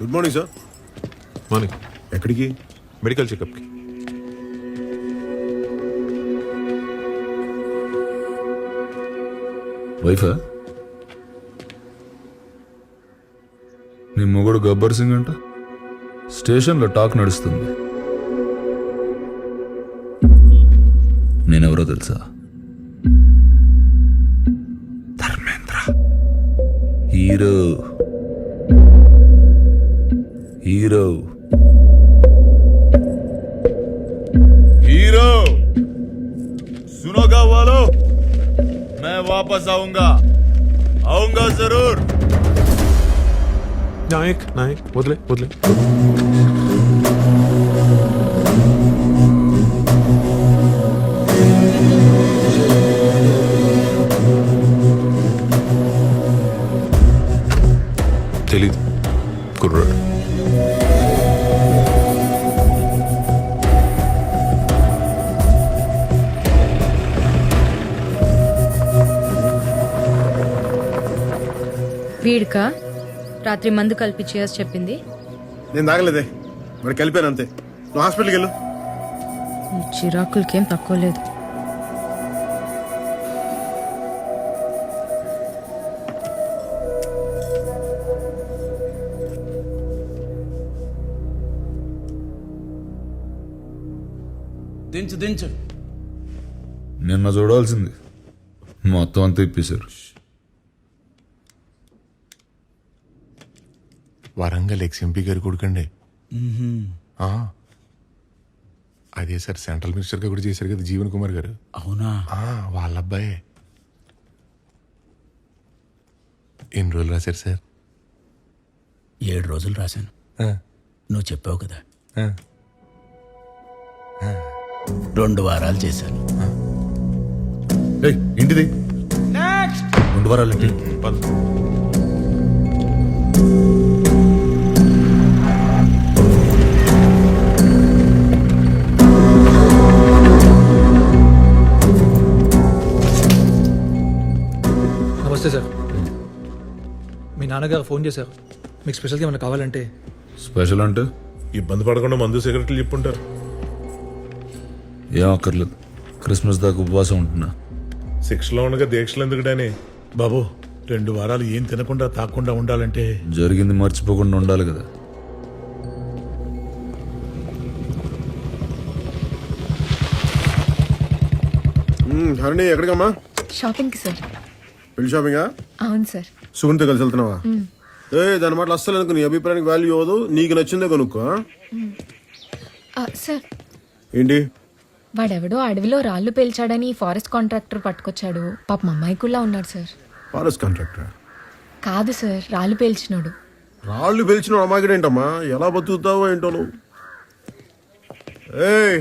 Good morning sir. Morning. ఎక్కడికి? Medical చెకప్కి. వైఫా? నీ మొగుడు గబ్బర్ సింగ్ అంట స్టేషన్లో టాక్ నడుస్తుంది. నేనెవరో తెలుసా? ధర్మేంద్ర. హీరో హీరో हीरो सुनोगा वालों, मैं वापस आऊंगा जरूर. నాయక్ నాయక్ వదిలే వదిలే. తెలీదు కుర్రాడు. వీడికా రాత్రి మందు కలిపి చేసి చెప్పింది? నేను తాగలేదే, మరి కలిపాను అంతే. నువ్వు హాస్పిటల్కి వెళ్ళు. ఈ చిరాకులకేం తక్కువ లేదు. దించు దించు. నిన్న చూడాల్సింది మొత్తం అంతా ఇప్పేశారు. వరంగల్ ఎక్స్ఎంపీ గారు కొడుకండి. అదే సార్, సెంట్రల్ మినిస్టర్గా కూడా చేశారు కదా జీవన్ కుమార్ గారు. అవునా? వాళ్ళ అబ్బాయే. ఎన్ని రోజులు రాశారు సార్? 7 రోజులు రాశాను. నువ్వు చెప్పావు కదా, 2 వారాలు చేశాను. ఇంటిది 2 వారాలు ఏంటి? నమస్తే సార్. మీ నాన్నగారు ఫోన్ చేశారు, మీకు స్పెషల్గా ఏమైనా కావాలంటే. స్పెషల్ అంటే ఇబ్బంది పడకుండా మందు సిగరెట్లు చెప్పుంటారు. ఏం అక్కర్లేదు, క్రిస్మస్ దాకా ఉపవాసం ఉంటున్నా. 6లో ఉండగా దీక్షలు ఎందుకుడాని బాబు, 2 వారాలు ఏం తినకుండా తాకుండా ఉండాలంటే జరిగింది మర్చిపోకుండా ఉండాలి కదా. హరిణి ఎక్కడికమ్మా? షాపింగ్కి సార్. పెళ్లి షాపింగా? అవును సార్. సుగంతో కలిసి వెళ్తున్నావా? దాని మాటలు అస్సలు అనుకో, నీ అభిప్రాయానికి వాల్యూ ఇవ్వదు. నీకు నచ్చిందే కొనుక్కో. సార్, ఏంటి? వాడెవడో అడవిలో రాళ్ళు పేల్చాడని ఫారెస్ట్ కాంట్రాక్టర్ పట్టుకొచ్చాడు. పాపం అమ్మాయికుల్లా ఉన్నాడు సార్. ఫారెస్ట్ కాంట్రాక్టర్ కాదు సార్, రాళ్ళు పేల్చినాడు. రాళ్ళు పేల్చిన అమ్మాయిడేంటమ్మా? ఎలా బతుకుతావో ఏంటో నువ్వు. ఏయ్,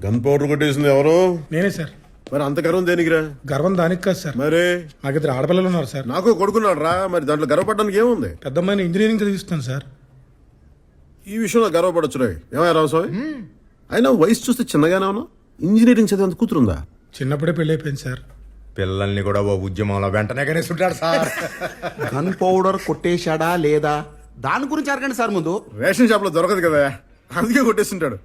గన్ పౌడర్ కొట్టేసింది ఎవరు? నేనే సార్. మరి అంత గర్వం దేనికిరా? గర్వం దానికి కాదు సార్. మరి నాకు 2 ఆడపిల్లలు ఉన్నారు సార్. నాకు కొడుకున్నాడు రా, మరి దాంట్లో గర్వపడడానికి ఏముంది? పెద్దమ్మాయిని ఇంజనీరింగ్ చదివిస్తాను సార్. ఈ విషయంలో గర్వపడచ్చు రే. ఏమయ్య రావుస్వామి, అయినా వయసు చూస్తే చిన్నగానే ఉన్నా. ఇంజనీరింగ్ చదివేంత కూతురుందా? చిన్నప్పుడే పెళ్లి అయిపోయింది సార్. పిల్లల్ని కూడా ఓ ఉద్యమంలో వెంటనే కనేసుంటాడు సార్. గన్ పౌడర్ కొట్టేశాడా లేదా దాని గురించి అడగండి సార్ ముందు. రేషన్ షాప్ లో దొరకదు కదా, అందుకే కొట్టేస్తుంటాడు.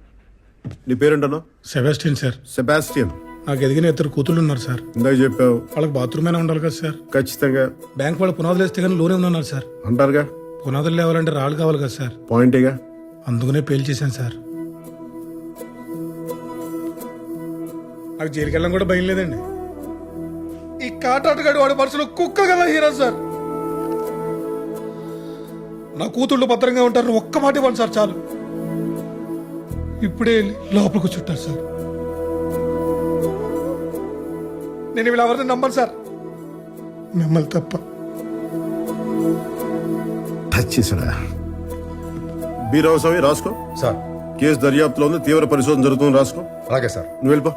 నీ పేరేంటన్నా? Sebastian sir. సెబాస్టియన్. నాకు ఎదిగిన 2 కూతుళ్ళు ఉన్నారు సార్. ఇందాక చెప్పావు. వాళ్ళకి బాత్రూమ్ అయినా ఉండాలి కదా సార్. ఖచ్చితంగా. బ్యాంక్ వాళ్ళు పునాదులు వేస్తే కానీ లోనే ఉన్నారు సార్. అంటారుగా, పునాదులు లేవాలంటే రాళ్ళు కావాలి కదా సార్. పాయింటేగా. అందుకనే పేల్చేశాను సార్. నాకు జైలుకి వెళ్ళడం కూడా భయం లేదండి. ఈ కాటాటగాడు వాడి మనసులో కుక్క కదా హీరో సార్. నా కూతుళ్ళు భద్రంగా ఉంటారు, ఒక్క మాట ఇవ్వండి సార్ చాలు. ఇప్పుడే వెళ్ళి లోపలికి చుట్టారు సార్. నేను వీళ్ళు ఎవరిని నమ్మను సార్, మిమ్మల్ని తప్ప. టచ్ చేసాడా? బీరావు స్వామి రాసుకో సార్. కేసు దర్యాప్తులో ఉంది, తీవ్ర పరిశోధన జరుగుతుంది రాసుకో. అలాగే సార్. నువ్వు వెళ్ళిపో.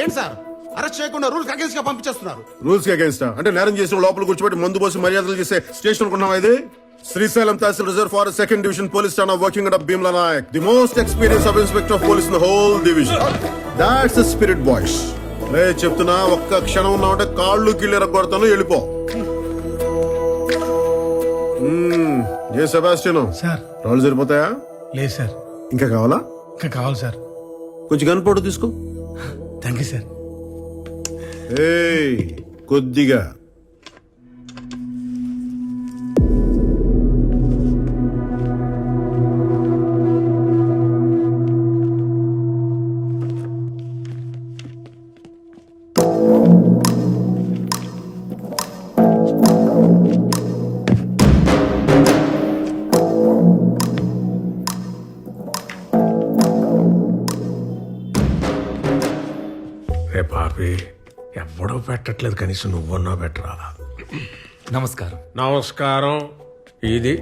ఏంటి సార్ అరెస్ట్ చేయకుండా రూల్స్ అగేన్స్ట్ గా పంపించేస్తున్నారు? రూల్స్ కి అగేన్స్ట్ అంటే నేరం చేసిన లోపల కూర్చోబెట్టి మందు పోసి మర్యాదలు చేసే స్టేషన్ అనుకున్నావా ఇది? Srisailam tehsil reserve forest 2nd Division Police Station working under Bhimla Nayak, the most experienced sub-inspector of police in the whole division. That's the spirit, boys. రే చెప్తున్నా, ఒక్క క్షణం ఉన్నామంటే కాళ్ళు కిళ్ళెర కొడతాను, వెళ్ళిపో. ఏ సెబాస్టియన్ సార్ రాళ్ళు సరిపోతాయా? లేదు సార్, ఇంకా కావాలా? ఇంకా కావాలి సార్. కొంచెం గన్ పౌడర్ తీసుకో. Thank you sir. ఏయ్, కొద్దిగా. రే పాపి, ఎవడో పెట్టట్లేదు, కనీసం నువ్వన్నా పెట్టరా. నమస్కారం. నమస్కారం. ఇది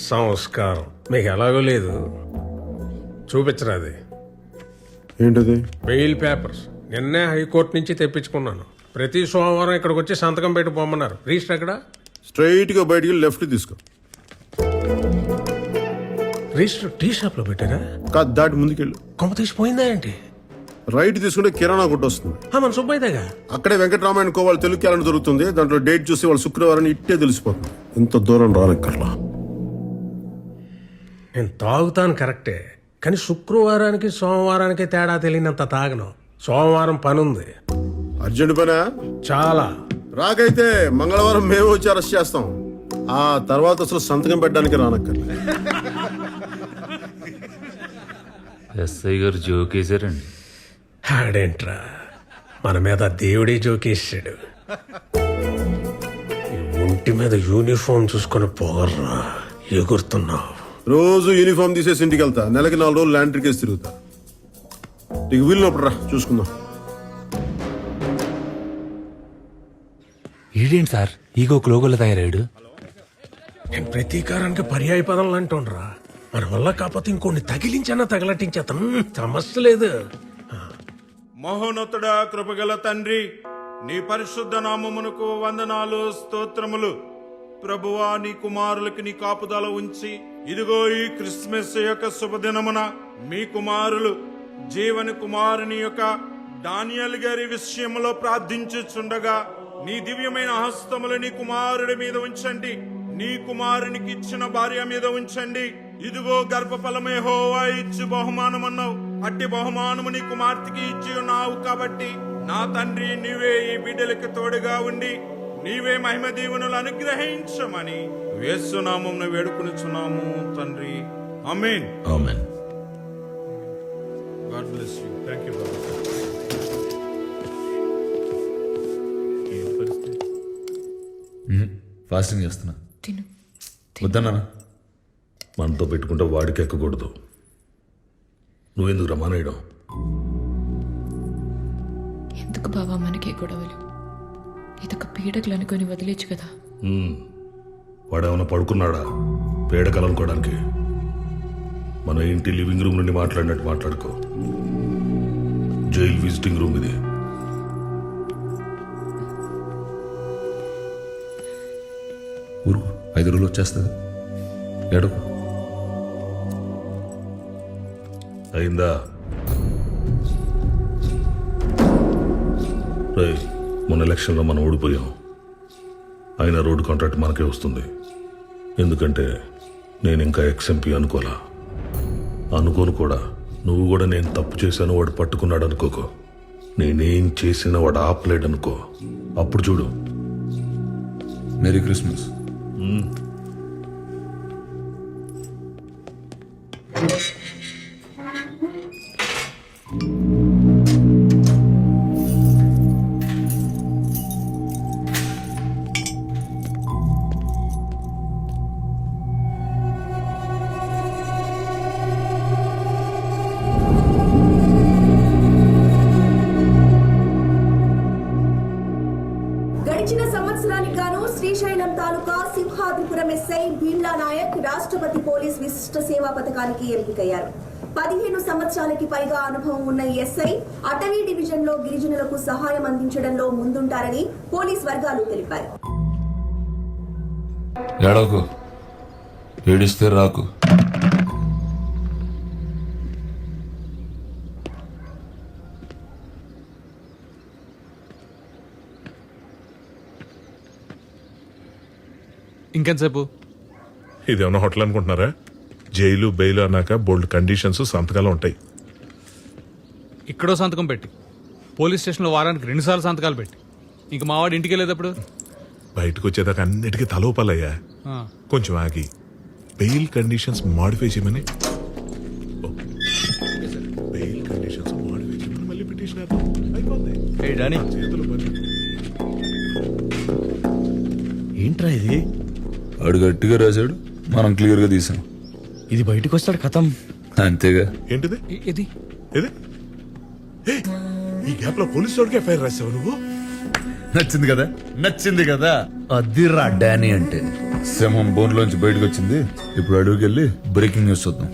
సంస్కారం. మీకు ఎలాగో లేదు, చూపించరా అది. ఏంటది? బెయిల్ పేపర్స్ నిన్నే హైకోర్టు నుంచి తెప్పించుకున్నాను. ప్రతి సోమవారం ఇక్కడికి వచ్చి సంతకం పెట్టి పోమన్నారు. రిజిస్టర్ ఎక్కడ? స్ట్రైట్ గా బయటికి లెఫ్ట్ తీసుకో. రిజిస్టర్ టీ షాప్ లో పెట్టారా? కాదు, దాటి ముందుకెళ్ళు. కొమ్మ తీసిపోయిందా ఏంటి? రైట్ తీసుకుంటే కిరాణా కొట్టు వస్తుంది. మన సుబ్బయ్యదేగా. అక్కడే వెంకటరామాయణ కో వాళ్ళు తెలుగు క్యాలెండర్ దొరుకుతుంది. దాంట్లో డేట్ చూసి వాళ్ళు శుక్రవారం ఇట్టే తెలిసిపోతుంది. ఇంత దూరం రానక్కర్లా. నేను తాగుతాను కరెక్టే, కానీ శుక్రవారానికి సోమవారానికి తేడా తెలియనంత తాగను. సోమవారం పని ఉంది, అర్జెంట్ పనా? చాలా. రాకైతే మంగళవారం మేము వచ్చి అరెస్ట్ చేస్తాం. ఆ తర్వాత అసలు సంతకం పెట్టడానికి రానక్కర్లే. ఎస్ఐ గారు జోకేశారండి. ఆడేంట్రా, మన మీద దేవుడే జోకేసాడు. ఈ ఒంటి మీద యూనిఫామ్ చూసుకొని పోగర్రా, ఎగురుతున్నావు. రోజు యూనిఫామ్ తీసేసి ఇంటికి వెళ్తా. నెలకి 4 రోజులు ల్యాండ్ ట్రికేసి తిరుగుతా. నీకు వీలునప్పుడు రా, చూసుకుందాం. ఈడేంటి సార్ ఈగో లోగోలో తయారాడు? నేను ప్రతీకారానికి పర్యాయ పదం అంటుండ్రా. మన వల్ల కాకపోతే ఇంకొన్ని తగిలించన్నా తగలటించేతాం, సమస్య లేదు. మహోన్నతుడా, కృపగల తండ్రి, నీ పరిశుద్ధ నామమునకు వందనాలు, స్తోత్రములు. ప్రభువా, నీ కుమారులకి నీ కాపుదల ఉంచి ఇదిగో ఈ క్రిస్మస్ యొక్క శుభదినమున మీ కుమారులు జీవని కుమారుని యొక్క డానియల్ గారి విషయంలో ప్రార్థించుచుండగా నీ దివ్యమైన హస్తములు నీ కుమారుడి మీద ఉంచండి. నీ కుమారునికి ఇచ్చిన భార్య మీద ఉంచండి. ఇదిగో గర్భఫలమే యెహోవా ఇచ్చు బహుమానమన్నావు. అట్టి బహుమానము నీ కుమార్తెకి ఇచ్చి ఉన్నావు కాబట్టి నా తండ్రి, నీవే ఈ బిడ్డలకి తోడుగా ఉండి నీవే మహిమ దీవెనలు అనుగ్రహించమని యేసు నామమున వేడుకొనుచున్నాము తండ్రి. Amen. Amen. God bless you. Thank you బాబా. ఫాస్టింగ్ చేస్తున్నా. తిను. వద్దన్నా, మనతో పెట్టుకుంటే వాడికి ఎక్కకూడదు. నువ్వెందుకు రమానేయడం? ఎందుకు బావా మనకే గొడవలు? ఇదొక పీడకలు అనుకొని వదిలేచ్చు కదా. వాడేమన్నా పడుకున్నాడా పేడకలు అనుకోవడానికి? మన ఇంటి లివింగ్ రూమ్ నుండి మాట్లాడినట్టు మాట్లాడుకో. జైల్ విజిటింగ్ రూమ్ ఇది. ఊరు 5 రోజులు వచ్చేస్తుంది. ఏడుకు అయిందా? మొన్న ఎలక్షన్లో మనం ఓడిపోయాం. అయినా రోడ్డు కాంట్రాక్ట్ మనకే వస్తుంది. ఎందుకంటే నేను ఇంకా ఎక్స్ఎంపీ అనుకోను కూడా. నువ్వు కూడా నేను తప్పు చేశాను వాడు పట్టుకున్నాడు అనుకోకు. నేనేం చేసినా వాడు ఆపలేడు అనుకో. అప్పుడు చూడు. Merry Christmas. గడిచిన సంవత్సరానికి గాను శ్రీశైలం తాలూకా సింహాద్రిపురం ఎస్ఐ భీమ్లా నాయక్ రాష్ట్రపతి పోలీస్ విశిష్ట సేవా పథకానికి ఎంపికయ్యారు. 15 సంవత్సరాలకి పైగా అనుభవం ఉన్న ఈ ఎస్ఐ అటవీ డివిజన్ లో గిరిజనులకు సహాయం అందించడంలో ముందుంటారని పోలీస్ వర్గాలు తెలిపారు. ఏడవకు, ఏడిస్తే రాకు. ఇంకెంతసేపు? ఇదేమన్నా హోటల్ అనుకుంటున్నారా? జైలు బెయిల్ అన్నాక బోల్డ్ కండిషన్స్ సంతకాలు ఉంటాయి. ఇక్కడో సంతకం పెట్టి పోలీస్ స్టేషన్లో వారానికి 2 సార్లు సంతకాలు పెట్టి ఇంక మావాడు ఇంటికి వెళ్ళేటప్పుడు బయటకు వచ్చేదాకా అన్నిటికీ తలోపాలయ్యా. కొంచెం ఆగి బెయిల్ కండిషన్స్ మాడిఫై చేయమని బెయిల్ కండిషన్స్ మాడిఫై చేయమని మళ్ళీ పిటిషన్ అయిపోతాయి. చేతులు పని. ఏంట్రా ఇది? వాడు గట్టిగా రాశాడు, మనం క్లియర్ గా తీసాం. ఇది బయటకు వస్తాడు కథం. అంతేగా. ఏంటిది ఇది ఇది? ఏయ్, ఈ గ్యాప్ లో పోలీసు వాడికి ఎఫ్ఐఆర్ రాసావు నువ్వు? నచ్చింది కదా, నచ్చింది కదా. అదిరా డానీ అంటే. సింహం బోన్లోంచి బయటకు వచ్చింది. ఇప్పుడు అడుగుకెళ్ళి బ్రేకింగ్ న్యూస్ చూద్దాం.